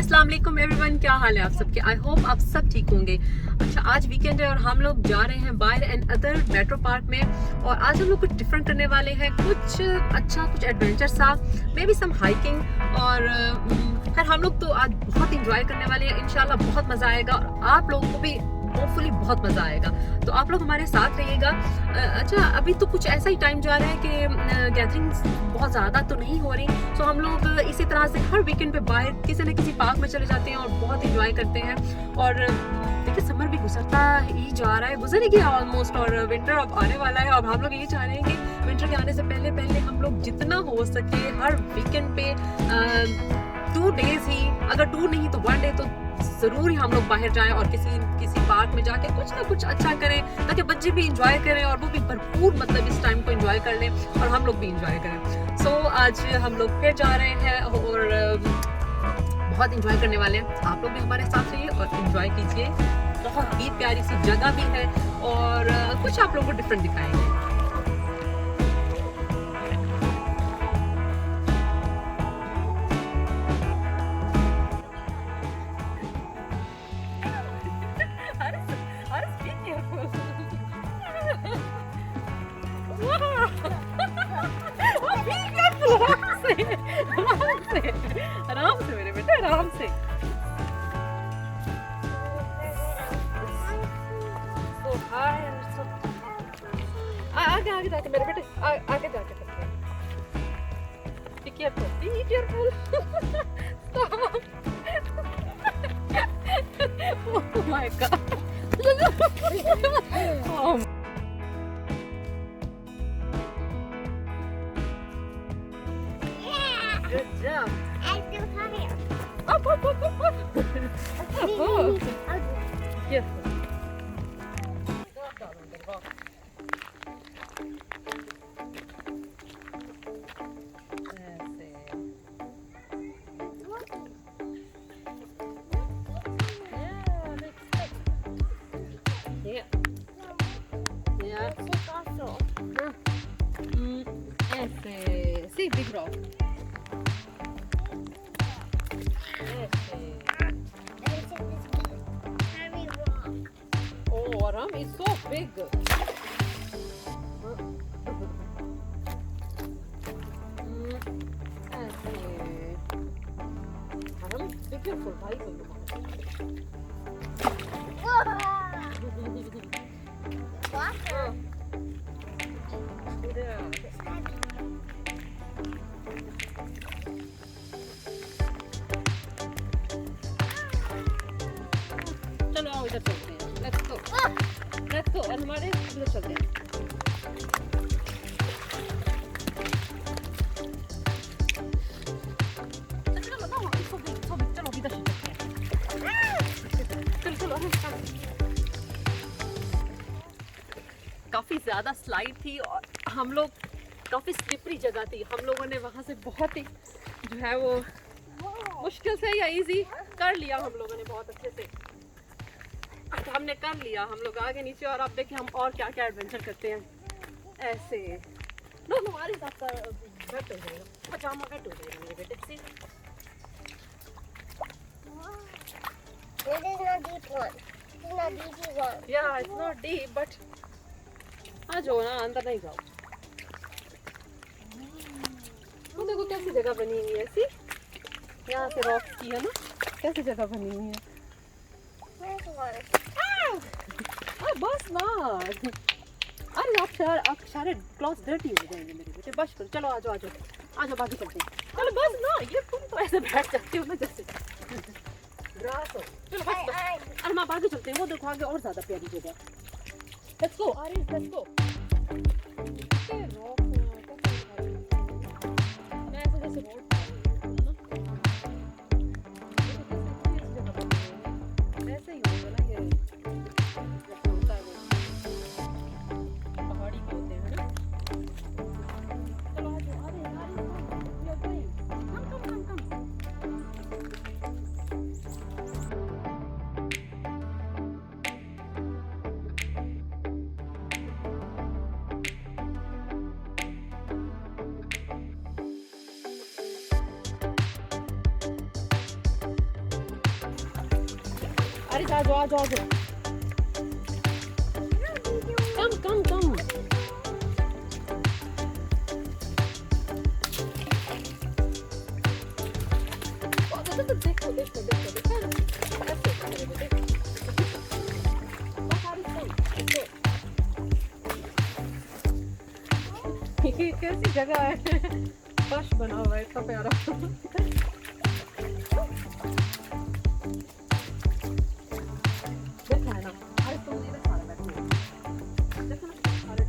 अस्सलाम वालेकुम एवरीवन, क्या हाल है आप सबके। आई होप आप सब ठीक होंगे। अच्छा, आज वीकेंड है और हम लोग जा रहे हैं बाहर एंड अदर मेट्रो पार्क में। और आज हम लोग कुछ डिफरेंट करने वाले हैं, कुछ अच्छा, कुछ एडवेंचर सा, मे बी सम हाइकिंग। और खैर हम लोग तो आज बहुत इंजॉय करने वाले हैं। इंशाल्लाह बहुत मज़ा आएगा और आप लोगों को भी होपफुली बहुत मज़ा आएगा। तो आप लोग हमारे साथ रहिएगा। अच्छा, अभी तो कुछ ऐसा ही टाइम जा रहा है कि गैदरिंग्स बहुत ज़्यादा तो नहीं हो रही। सो हम लोग इसी तरह से हर वीकेंड पे बाहर किसी न किसी पार्क में चले जाते हैं और बहुत इंजॉय करते हैं। और देखिए, समर भी गुजरता ही जा रहा है, गुजर ही गया ऑलमोस्ट, और विंटर अब आने वाला है। और हम लोग यही चाह रहे हैं कि विंटर के आने से पहले पहले हम लोग जितना हो सके हर वीकेंड पे 2 डेज ही, अगर 2 नहीं तो 1 डे तो ज़रूर ही हम लोग बाहर जाएं और किसी पार्क में जाके कुछ ना कुछ अच्छा करें, ताकि बच्चे भी इंजॉय करें और वो भी भरपूर मतलब इस टाइम को इंजॉय कर लें और हम लोग भी इंजॉय करें। सो आज हम लोग फिर जा रहे हैं और बहुत इंजॉय करने वाले हैं। आप लोग भी हमारे साथ रहिए और इंजॉय कीजिए। बहुत ही प्यारी सी जगह भी है और कुछ आप लोगों को डिफरेंट दिखाएंगे। आराम से मेरे बेटे, आराम से। आगे आगे जाके मेरे बेटे, आगे जाके करते हैं। Be careful, be careful. Stop. Oh my God. Oh. Good job. I still have it. Up, up, up, up, up. Oh. Careful. Ese. Sí, big rock. Ese. Heavy rock. Oh, Aram is so big. Ese. Aram, be careful, भाई को Water. चलो आओ इधर चलते हैं। Let's go, let's go. और हमारे इधर चलते हैं। चलो ना, चलो इधर चलते हैं। चलो काफी ज्यादा स्लाइड थी और हम लोग काफी स्लिपरी जगह थी। हम लोगों ने वहां से बहुत ही जो है वो मुश्किल से या इजी कर लिया हम लोगों ने, बहुत अच्छे से हमने कर लिया। हम लोग आगे नीचे, और अब देखिए हम और क्या क्या एडवेंचर करते हैं। ऐसे नो हमारे साथ वेट हो जाएगा, पजामा वेट हो जाएगा मेरे बेटे से। This is not deep one. This is not deep one. Yeah, it's not deep, but आ जाओ ना, अंदर नहीं जाओ। वो देखो कैसी जगह बनी हुई है, ऐसी यहाँ से रॉक्स की है ना, कैसी जगह बनी हुई है। Where's water? बस ना, अरे आप सारे क्लॉथ्स डर्टी हो जाएंगे मेरे बेटे। बस करो, चलो आ जाओ बाकी चलते हैं। चलो बस ना, ये तुम तो ऐसे बैठ जाते हो ना जैसे ग्रास हो। चलो बस अरे माँ आगे चलते हैं। वो देखो आगे और ज्यादा प्यारी जगह। लेट्स गो आरिस, लेट्स गो। मैं ऐसे जैसे रोड ऐसे ही होगा ना, ये जैसे होता है वो पहाड़ी के होते हैं ना। चलो आ जाओ, कम। आ जाओ आ जाओ कम कम कम देखो देखो देखो ये कैसी जगह है फर्श बना हुआ है इतना प्यारा देखा है ना अरे तुम इधर सारे बैठे हो देखो ना सारे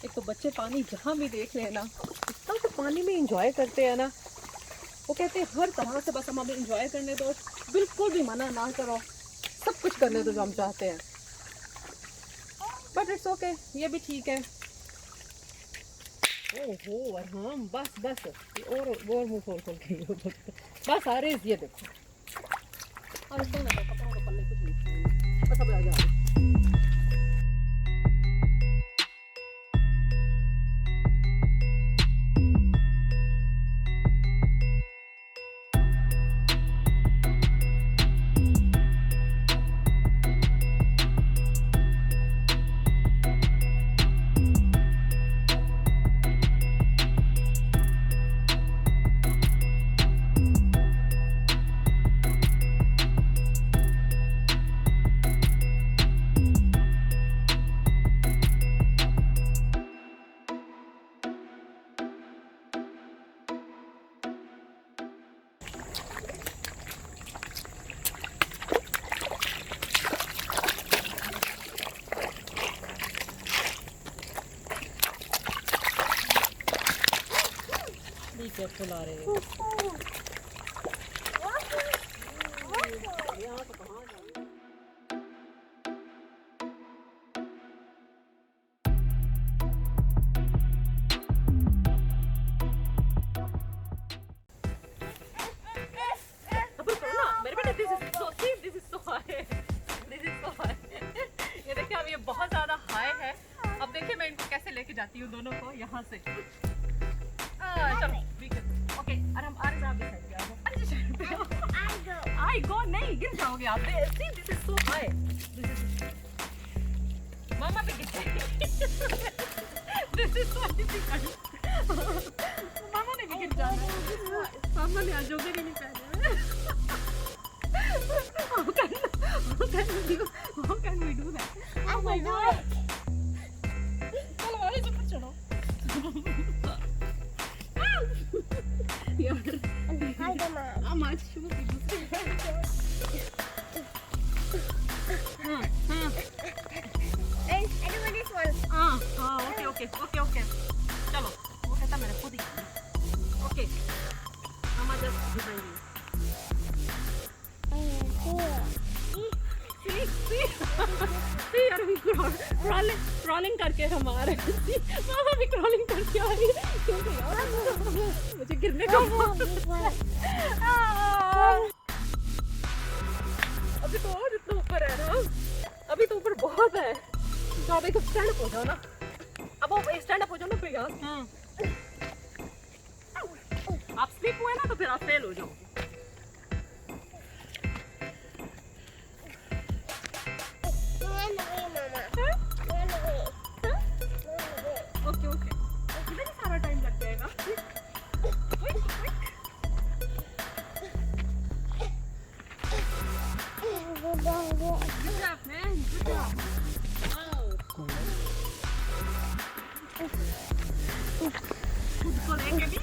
एक तो बच्चे पानी जहाँ भी देख रहे हैं ना इतना तो पानी में एंजॉय करते हैं ना वो कहते हैं हर तरह से बस हम हमें एंजॉय करने दो बिल्कुल भी मना ना करो सब कुछ करने दो जो हम चाहते हैं बट इट्स ओके ये भी ठीक है ओहो अरहम बस बस और मुंह खोल खोल के बस आ रही ये देखो और इसको ना कपड़ों को पल्ले कुछ नहीं बस अब आ गया केयरफुल आ रहे हैं यहाँ तो कहाँ जाऊँ मेरे बेटे दिस इज सो हाई ये देखिए अब ये बहुत ज़्यादा हाई है अब देखिए मैं इनको कैसे लेके जाती हूँ दोनों को यहाँ से चलो ओके और हम आ रहे आई गो नहीं गिर जाओगे आप see this is so high मामा भी गिर जाएगी दिस इज सो डिफिकल्ट मामा ने भी गिर जाना मामा ने आज जोगर ही नहीं पहने how can we do that oh my god चलो वाले ऊपर चढ़ो यार I'm आज शुरू की दूसरी ओके चलो वो कहता मेरे खुद ही ओके मामा जस्ट बिहाइंड यू यार हम क्रॉलिंग करके हम आ रहे हैं मामा भी क्रॉलिंग करके आ रही है क्योंकि यार मुझे गिरने का अभी तो और इतना ऊपर है ना अभी तो ऊपर बहुत है तो आप एक स्टैंड अप हो जाओ ना अब आप स्टैंड अप हो जाओ ना फिर यार आप स्लिप हुए ना तो फिर आप फेल हो जाओगे ओके कितना सारा टाइम लग जाएगा Good job, man. Good job. खुद को लेके भी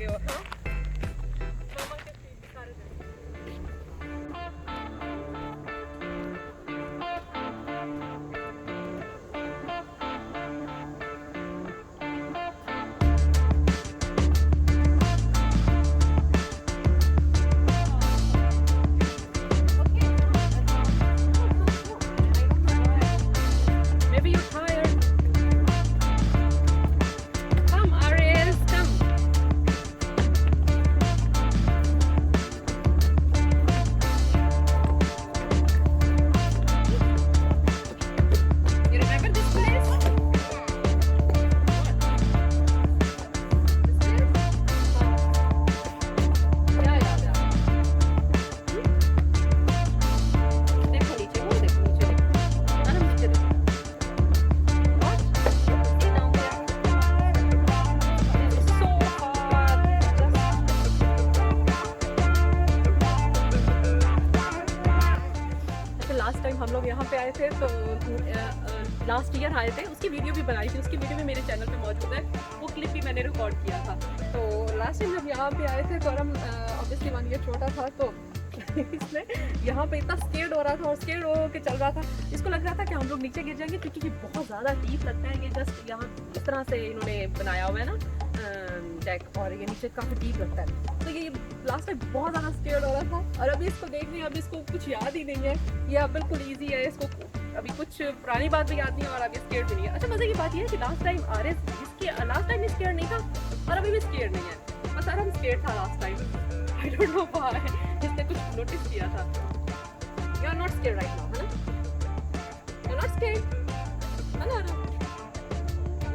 जाएंगे और हाँ मामा के सारे Maybe you're tired. Come, Aries, come. You remember this place? This place? Yeah. देखो नीचे, वो देखो नीचे देखो। आराम नीचे देखो। What? See down there? It is so hot. अच्छा लास्ट टाइम हम लोग यहाँ पे आए थे तो लास्ट ईयर आए थे, उसकी वीडियो भी बनाई थी, उसकी वीडियो भी मेरे चैनल पे मौजूद है, वो क्लिप भी मैंने रिकॉर्ड किया था। तो लास्ट टाइम जब यहाँ पे आए थे तो हम ऑब्वियसली 1 ईयर छोटा था तो इसने यहाँ पे इतना स्केर्ड हो रहा था और स्केर्ड हो के चल रहा था, इसको लग रहा था कि हम लोग नीचे गिर जाएंगे क्योंकि ये बहुत ज़्यादा डीप लगता है। ये जस्ट यहाँ इस तरह से इन्होंने बनाया हुआ है ना डेक, और ये नीचे काफ़ी डीप लगता है। तो ये लास्ट टाइम बहुत ज़्यादा स्केर्ड हो रहा था और अभी इसको देख रहे हैं, अभी इसको कुछ याद ही नहीं है, ये अब बिल्कुल ईजी है, इसको अभी कुछ पुरानी बात भी याद नहीं है और अभी स्केर्ड भी नहीं है। अच्छा मज़े की बात ये है कि last time last time scared नहीं था और अभी भी स्केर्ड नहीं है, बस आराम स्केर्ड था last time. I don't know why, इसने कुछ नोटिस किया था। You are not scared right now, है ना? यू आर नॉट स्केर्ड, है ना?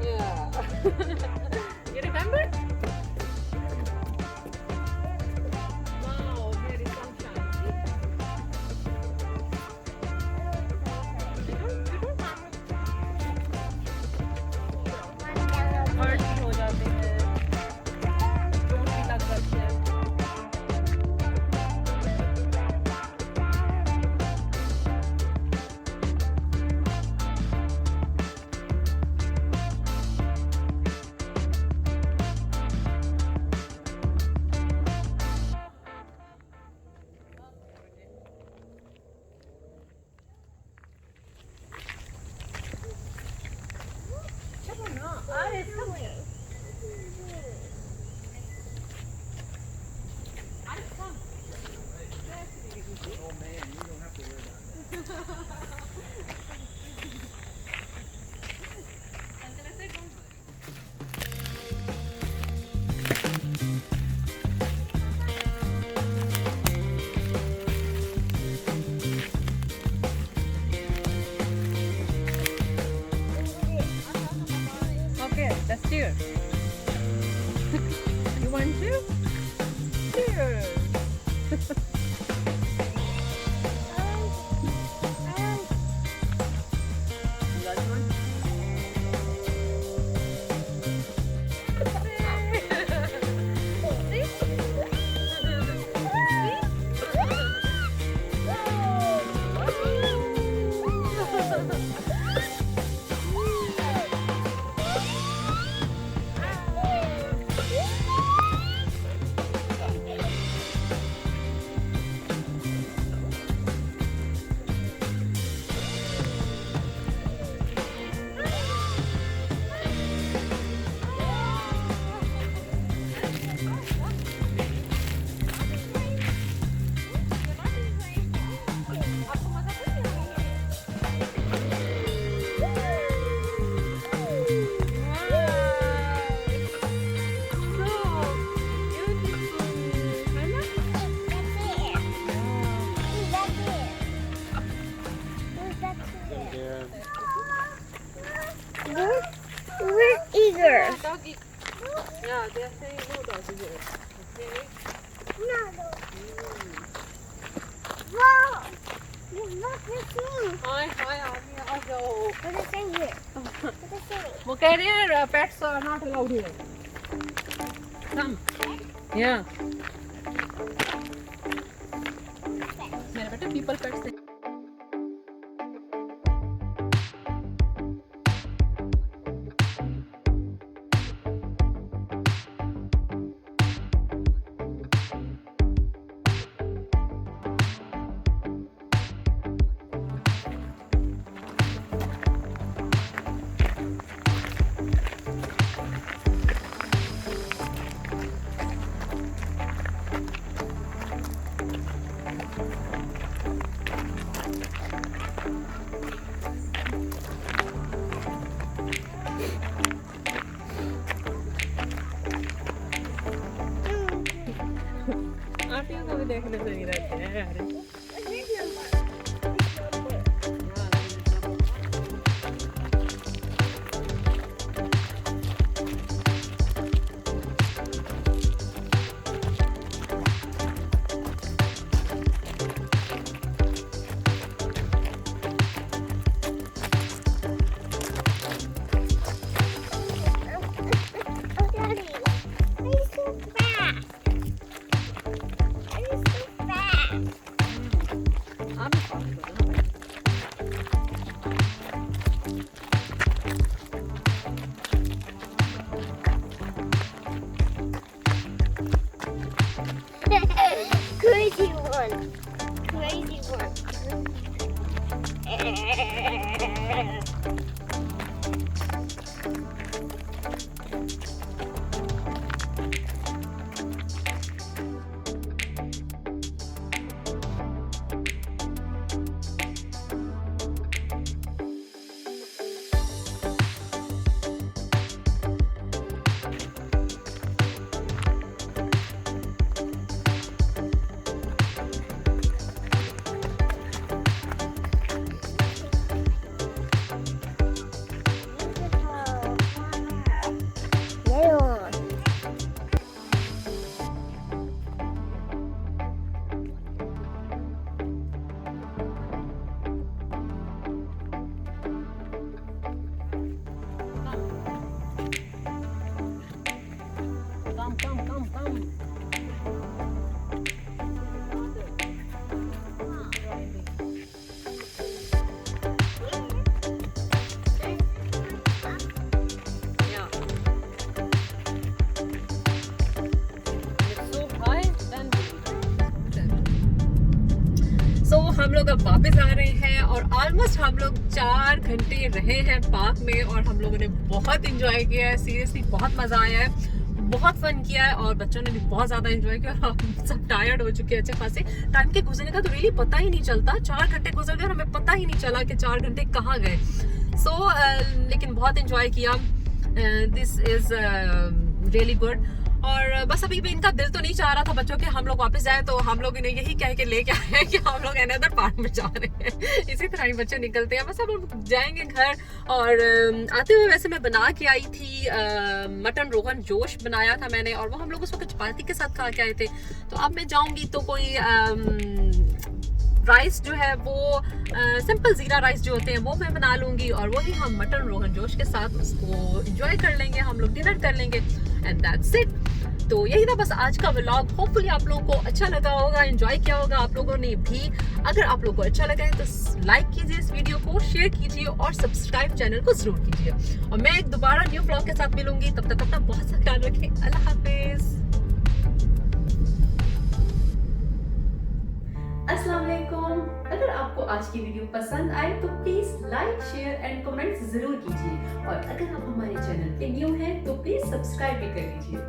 Yeah. You remember? Wow, very sunshine. Birds भी हो जाते हैं, drones भी लग जाते हैं। Okay, let's cheer. You want to? Cheers. Doggy. Yeah, they're saying no doggy here. Okay. No. Wow! Look the thing. Hi, आ जाओ. What is in here? What is in it? वो कह रहे हैं pets are not allowed here. Come. Yeah. मेरे बेटे people pets हैं. देखने से नहीं रहते हैं। अरे This number. Oh, Daddy. Why are you so fast? Why are you so fast? आप भी follow करो ना। Crazy one. Crazy one. Yellow. Come. Yeah. It's so high, then So हम लोग अब वापस आ रहे हैं और ऑलमोस्ट हम लोग 4 घंटे रहे हैं पार्क में और हम लोगों ने बहुत इंजॉय किया है। सीरियसली बहुत मजा आया है, बहुत फन किया है और बच्चों ने भी बहुत ज्यादा एंजॉय किया और हम सब टायर्ड हो चुके हैं अच्छे खासे। टाइम के गुजरने का तो रियली पता ही नहीं चलता, 4 घंटे गुजर गए और हमें पता ही नहीं चला कि 4 घंटे कहाँ गए। लेकिन बहुत एंजॉय किया। This is really good. और बस अभी भी इनका दिल तो नहीं चाह रहा था बच्चों के हम लोग वापस जाए, तो हम लोग इन्हें यही कह के लेके आए हैं कि हम लोग अनदर पार्क में जा रहे हैं। इसी तरह ही बच्चे निकलते हैं। बस अब हम जाएंगे घर। और आते हुए वैसे मैं बना के आई थी मटन रोगन जोश बनाया था मैंने, और वो हम लोग उस वक्त चपाती के साथ खा के आए थे। तो अब मैं जाऊंगी तो कोई राइस जो है वो सिंपल जीरा राइस जो होते हैं वो मैं बना लूंगी, और वही हम मटन रोगन जोश के साथ उसको एंजॉय कर लेंगे, हम लोग डिनर कर लेंगे एंड दैट्स इट। तो यही था बस आज का व्लॉग। होपफुली आप लोगों को अच्छा लगा होगा, एंजॉय किया होगा आप लोगों ने भी। अगर आप लोगों को अच्छा लगा है तो लाइक कीजिए इस वीडियो को, शेयर कीजिए और सब्सक्राइब चैनल को जरूर कीजिए। और मैं एक दोबारा न्यू व्लॉग के साथ मिलूंगी, तब तक अपना बहुत सा ख्याल रखें। अल्लाह हाफिज। अस्सलाम वालेकुम। अगर आपको आज की वीडियो पसंद आए तो please like share and comment जरूर कीजिए, और अगर आप हमारे चैनल पे न्यू हैं तो प्लीज सब्सक्राइब भी कर लीजिए।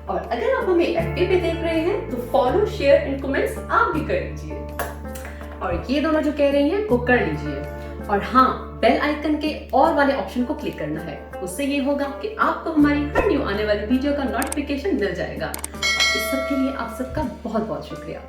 और अगर आप हमें एफबी पे देख रहे हैं तो फॉलो शेयर एंड कमेंट्स आप भी कर लीजिए, और ये दोनों जो कह रही हैं वो कर लीजिए। और हाँ, बेल आइकन के और वाले ऑप्शन को क्लिक करना है, उससे ये होगा कि आपको हमारी हर न्यू आने वाली वीडियो का नोटिफिकेशन मिल जाएगा। इस सब के लिए आप सबका बहुत बहुत शुक्रिया।